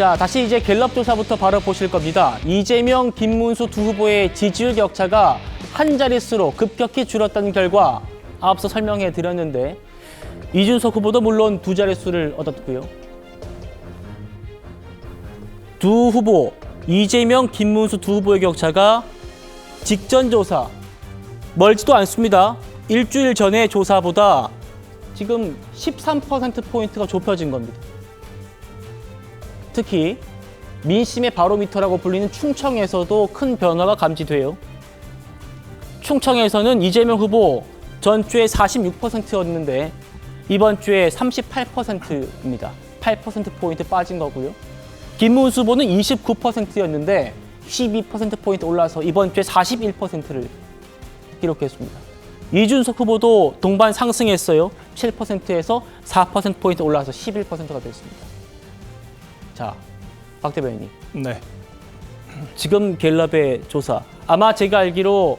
자, 다시 이제 갤럽 조사부터 바로 보실 겁니다. 이재명, 김문수 두 후보의 지지율 격차가 한 자릿수로 급격히 줄었다는 결과 앞서 설명해 드렸는데 이준석 후보도 물론 두 자릿수를 얻었고요. 두 후보, 이재명, 김문수 두 후보의 격차가 직전 조사, 멀지도 않습니다. 일주일 전의 조사보다 지금 13%포인트가 좁혀진 겁니다. 특히 민심의 바로미터라고 불리는 충청에서도 큰 변화가 감지돼요. 충청에서는 이재명 후보 전주에 46%였는데 이번 주에 38%입니다. 8%포인트 빠진 거고요. 김문수 후보는 29%였는데 12%포인트 올라서 이번 주에 41%를 기록했습니다. 이준석 후보도 동반 상승했어요. 7%에서 4%포인트 올라서 11%가 됐습니다. 자, 박 대변인님. 네. 지금 갤럽의 조사. 아마 제가 알기로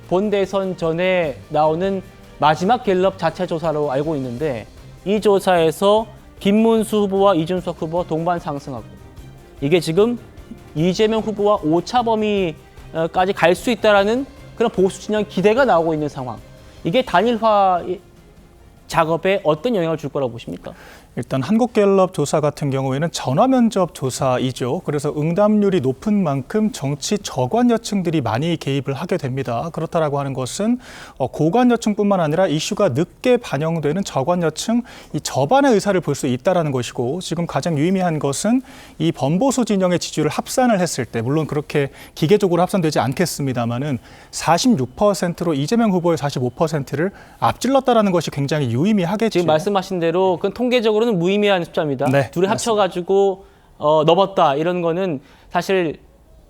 본대선 전에 나오는 마지막 갤럽 자체 조사로 알고 있는데 이 조사에서 김문수 후보와 이준석 후보 동반 상승하고 이게 지금 이재명 후보와 오차 범위까지 갈 수 있다라는 그런 보수 진영 기대가 나오고 있는 상황. 이게 단일화 작업에 어떤 영향을 줄 거라고 보십니까? 일단 한국갤럽 조사 같은 경우에는 전화면접 조사이죠. 그래서 응답률이 높은 만큼 정치 저관여층들이 많이 개입을 하게 됩니다. 그렇다라고 하는 것은 고관여층뿐만 아니라 이슈가 늦게 반영되는 저관여층, 이 저반의 의사를 볼 수 있다는 것이고 지금 가장 유의미한 것은 이 범보수 진영의 지지율을 합산을 했을 때 물론 그렇게 기계적으로 합산되지 않겠습니다마는 46%로 이재명 후보의 45%를 앞질렀다는 것이 굉장히 유의미하겠죠. 지금 말씀하신 대로 그건 통계적으로는 무의미한 숫자입니다. 네, 둘이 합쳐가지고 넘었다 이런 거는 사실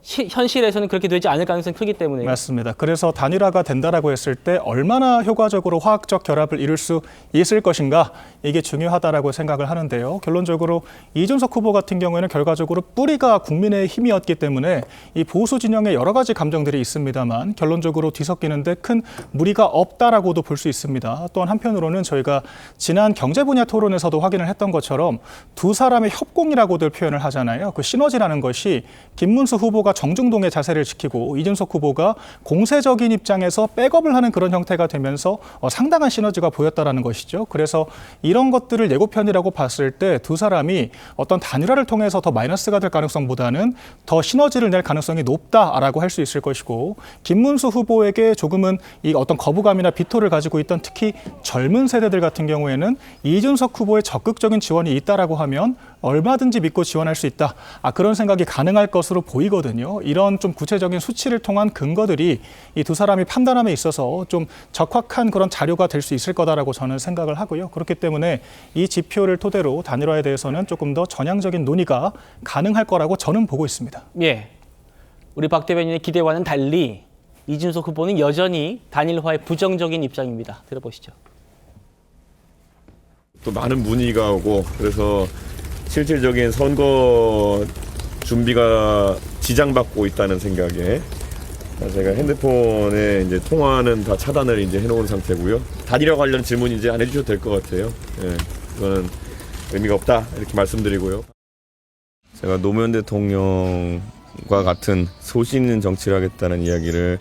현실에서는 그렇게 되지 않을 가능성이 크기 때문에. 맞습니다. 그래서 단일화가 된다라고 했을 때 얼마나 효과적으로 화학적 결합을 이룰 수 있을 것인가 이게 중요하다라고 생각을 하는데요. 결론적으로 이준석 후보 같은 경우에는 결과적으로 뿌리가 국민의 힘이었기 때문에 이 보수 진영에 여러 가지 감정들이 있습니다만 결론적으로 뒤섞이는데 큰 무리가 없다라고도 볼 수 있습니다. 또한 한편으로는 저희가 지난 경제 분야 토론에서도 확인을 했던 것처럼 두 사람의 협공이라고들 표현을 하잖아요. 그 시너지라는 것이 김문수 후보가 정중동의 자세를 지키고 이준석 후보가 공세적인 입장에서 백업을 하는 그런 형태가 되면서 상당한 시너지가 보였다라는 것이죠. 그래서 이런 것들을 예고편이라고 봤을 때 두 사람이 어떤 단일화를 통해서 더 마이너스가 될 가능성보다는 더 시너지를 낼 가능성이 높다라고 할 수 있을 것이고 김문수 후보에게 조금은 이 어떤 거부감이나 비토를 가지고 있던 특히 젊은 세대들 같은 경우에는 이준석 후보의 적극적인 지원이 있다라고 하면 얼마든지 믿고 지원할 수 있다. 그런 생각이 가능할 것으로 보이거든요. 이런 좀 구체적인 수치를 통한 근거들이 이 두 사람이 판단함에 있어서 좀 적확한 그런 자료가 될 수 있을 거다라고 저는 생각을 하고요. 그렇기 때문에 이 지표를 토대로 단일화에 대해서는 조금 더 전향적인 논의가 가능할 거라고 저는 보고 있습니다. 예, 우리 박 대변인의 기대와는 달리 이준석 후보는 여전히 단일화에 부정적인 입장입니다. 들어보시죠. 또 많은 문의가 오고 그래서 실질적인 선거 준비가 지장받고 있다는 생각에 제가 핸드폰에 이제 통화는 다 차단을 이제 해놓은 상태고요. 단일화 관련 질문 이제 안 해주셔도 될 것 같아요. 예, 그거는 의미가 없다 이렇게 말씀드리고요. 제가 노무현 대통령과 같은 소신 있는 정치를 하겠다는 이야기를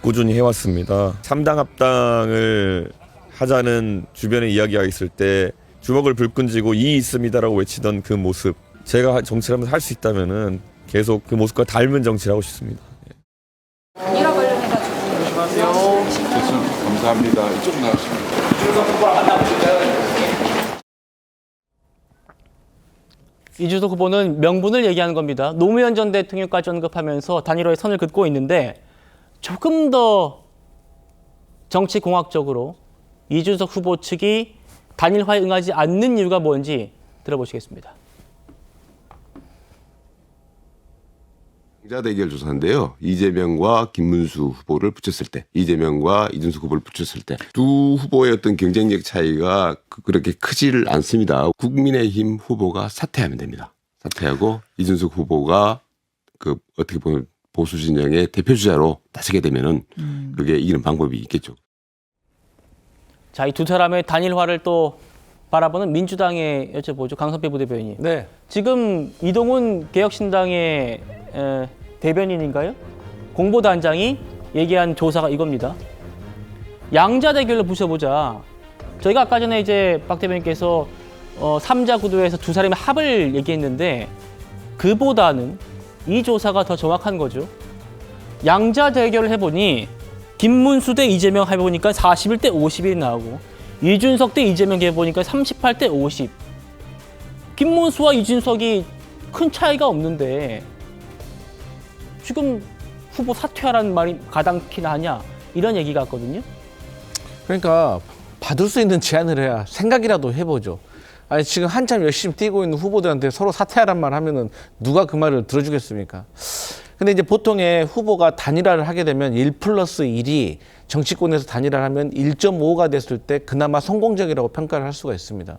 꾸준히 해왔습니다. 3당 합당을 하자는 주변에 이야기가 있을 때 주먹을 불끈 쥐고 이의 있습니다라고 외치던 그 모습, 제가 정치를 하면서 할 수 있다면은 계속 그 모습과 닮은 정치를 하고 싶습니다. 단일화 관련해가지고. 안녕하세요. 감사합니다. 이쪽 나가시면. 이준석 후보는 명분을 얘기하는 겁니다. 노무현 전 대통령까지 언급하면서 단일화의 선을 긋고 있는데 조금 더 정치공학적으로 이준석 후보 측이 단일화에 응하지 않는 이유가 뭔지 들어보시겠습니다. 자 대결 조사인데요. 이재명과 김문수 후보를 붙였을 때, 이재명과 이준석 후보를 붙였을 때 두 후보의 어떤 경쟁력 차이가 그렇게 크지를 않습니다. 국민의힘 후보가 사퇴하면 됩니다. 사퇴하고 이준석 후보가 그 어떻게 보면 보수 진영의 대표 주자로 나서게 되면은 그게 이기는 방법이 있겠죠. 자, 이 두 사람의 단일화를 또 바라보는 민주당에 여쭤보죠. 강선배 부대변인. 네. 지금 이동훈 개혁신당의 대변인인가요? 공보단장이 얘기한 조사가 이겁니다. 양자 대결로 부셔보자. 저희가 아까 전에 이제 박 대변인께서 3자 구도에서 두 사람의 합을 얘기했는데 그보다는 이 조사가 더 정확한 거죠. 양자 대결을 해보니 김문수 대 이재명 해보니까 41대 51이 나오고 이준석 대 이재명 해보니까 38대 50. 김문수와 이준석이 큰 차이가 없는데 지금 후보 사퇴하라는 말이 가당키나 하냐 이런 얘기 같거든요. 그러니까 받을 수 있는 제안을 해야 생각이라도 해보죠. 아니 지금 한참 열심히 뛰고 있는 후보들한테 서로 사퇴하란 말 하면은 누가 그 말을 들어주겠습니까? 근데 이제 보통의 후보가 단일화를 하게 되면 1+1이 정치권에서 단일화를 하면 1.5가 됐을 때 그나마 성공적이라고 평가를 할 수가 있습니다.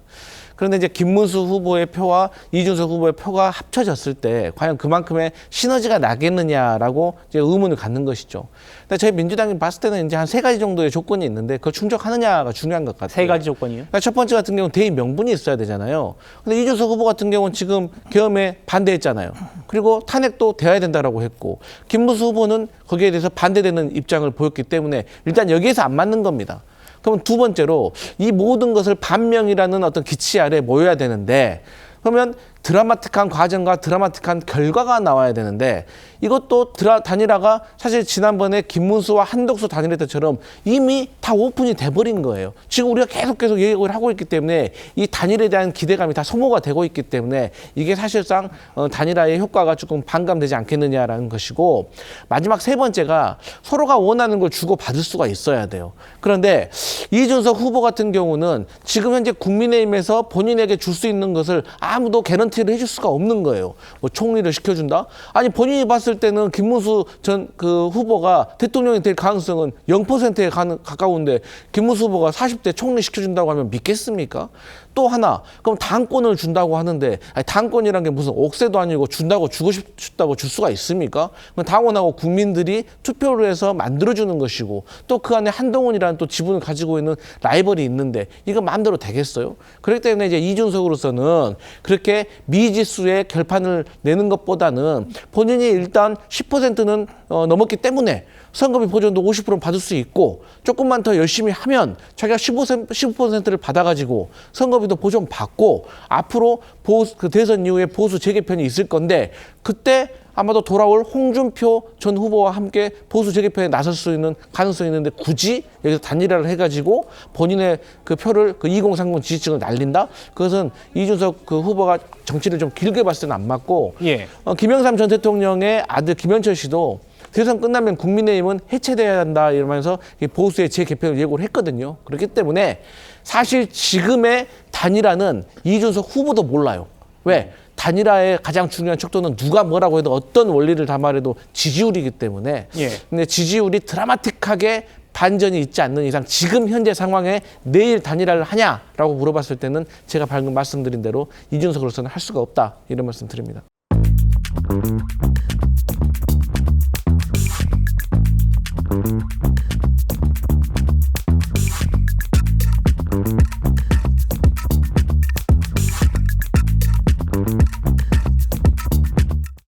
그런데 이제 김문수 후보의 표와 이준석 후보의 표가 합쳐졌을 때 과연 그만큼의 시너지가 나겠느냐라고 이제 의문을 갖는 것이죠. 근데 저희 민주당이 봤을 때는 이제 한 3가지 정도의 조건이 있는데 그걸 충족하느냐가 중요한 것 같아요. 3가지 조건이요? 그러니까 첫 번째 같은 경우는 대의 명분이 있어야 되잖아요. 근데 이준석 후보 같은 경우는 지금 계엄에 반대했잖아요. 그리고 탄핵도 돼야 된다라고 했고 김문수 후보는 거기에 대해서 반대되는 입장을 보였기 때문에 일단 여기에서 안 맞는 겁니다. 그럼 두 번째로 이 모든 것을 반명이라는 어떤 기치 아래 모여야 되는데 그러면 드라마틱한 과정과 드라마틱한 결과가 나와야 되는데 이것도 단일화가 사실 지난번에 김문수와 한덕수 단일화 때처럼 이미 다 오픈이 돼버린 거예요. 지금 우리가 계속 얘기를 하고 있기 때문에 이 단일에 대한 기대감이 다 소모가 되고 있기 때문에 이게 사실상 단일화의 효과가 조금 반감되지 않겠느냐라는 것이고 마지막 세 번째가 서로가 원하는 걸 주고받을 수가 있어야 돼요. 그런데 이준석 후보 같은 경우는 지금 현재 국민의힘에서 본인에게 줄 수 있는 것을 아무도 개런티를 해줄 수가 없는 거예요. 뭐 총리를 시켜준다? 아니 본인이 봤을 때는 김문수 전 그 후보가 대통령이 될 가능성은 0%에 가까운데 김문수 후보가 40대 총리 시켜준다고 하면 믿겠습니까? 또 하나 그럼 당권을 준다고 하는데 아니, 당권이란 게 무슨 옥새도 아니고 준다고 주고 싶다고 줄 수가 있습니까? 당원하고 국민들이 투표를 해서 만들어주는 것이고 또 그 안에 한동훈이라는 또 지분을 가지고 있는 라이벌이 있는데 이거 마음대로 되겠어요? 그렇기 때문에 이제 이준석으로서는 그렇게 미지수의 결판을 내는 것보다는 본인이 일단 10%는 넘었기 때문에 선거비 보전도 50% 받을 수 있고 조금만 더 열심히 하면 자기가 15%를 받아가지고 선거비도 보전 받고 앞으로 그 대선 이후에 보수 재개편이 있을 건데 그때 아마도 돌아올 홍준표 전 후보와 함께 보수 재개편에 나설 수 있는 가능성이 있는데 굳이 여기서 단일화를 해가지고 본인의 그 표를 그 2030 지지층을 날린다? 그것은 이준석 그 후보가 정치를 좀 길게 봤을 때는 안 맞고 예. 김영삼 전 대통령의 아들 김현철 씨도 대선 끝나면 국민의힘은 해체돼야 한다 이러면서 보수의 재개편을 예고를 했거든요. 그렇기 때문에 사실 지금의 단일화는 이준석 후보도 몰라요. 왜? 단일화의 가장 중요한 척도는 누가 뭐라고 해도 어떤 원리를 담아래도 지지율이기 때문에 예. 근데 지지율이 드라마틱하게 반전이 있지 않는 이상 지금 현재 상황에 내일 단일화를 하냐라고 물어봤을 때는 제가 방금 말씀드린 대로 이준석으로서는 할 수가 없다 이런 말씀 드립니다.